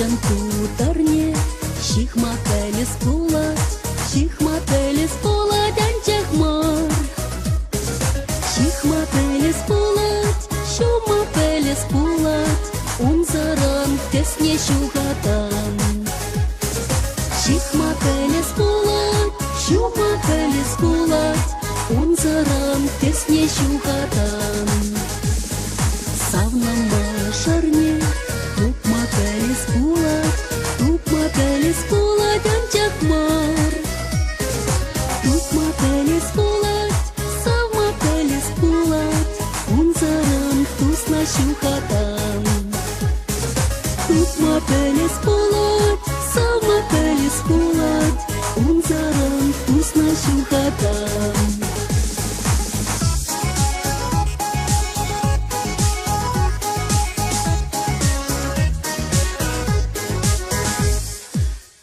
tutarne, şihmatelis pulat ancak mar. Şihmatelis pulat, şumapelis pulat, unzaran tesne şuhatan. Şihmatelis pulat, şumapelis pulat, unzaran tesne şuhatan. Savnama şarne, tupmatelis pulat ancak mar. Tupmatelis pulat, savmatelis pulat, unzaran tusna şuhatan. Tupmatelis pulat, savmatelis pulat, unzaran tusna şuhatan.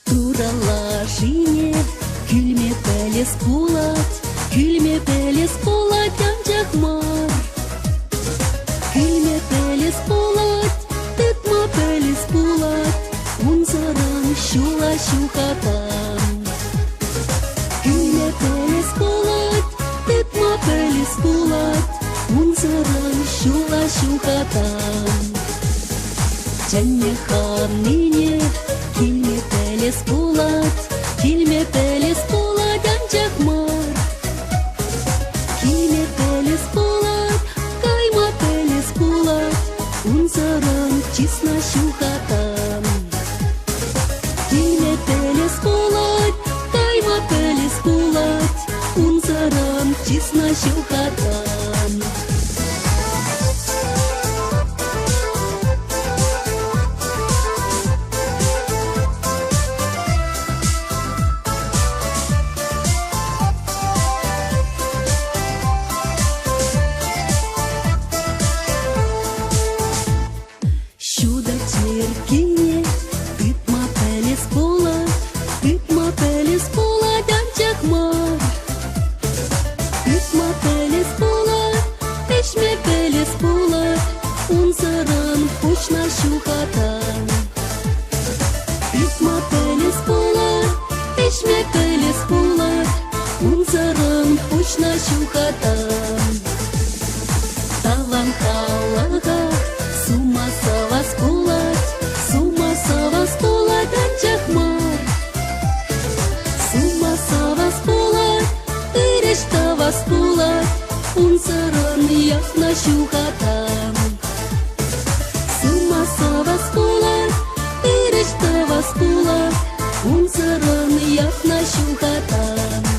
Туралашине, külmepelis pulat ancak mar. Külmepelis pulat, tıtmapelis pulat, unzaran şula şuhatan. Külmepelis pulat, tıtmapelis pulat, unzaran şula şuhatan. Cenne hanine, külmepelis pulat ancak mar. Külmepelis pulat, kaymapelis pulat, unzaran cisna şuhatan. Külmepelis pulat, kaymapelis pulat, unzaran cisna şuhatan. Erkine, tıtmapelis pulat ancak mar. Tıtmapelis pulat, peşmepelis pulat, unzaran pushna şuhatan. Tıtmapelis pulat, peşmepelis pulat, unzaran pushna şuhatan. Tavan halaga, suma savas pulat ancak mar. Suma savas pulat, tavas pulat, unzaran yasna şuhatan. Suma savas pulat, tavas pulat, unzaran yasna şuhatan.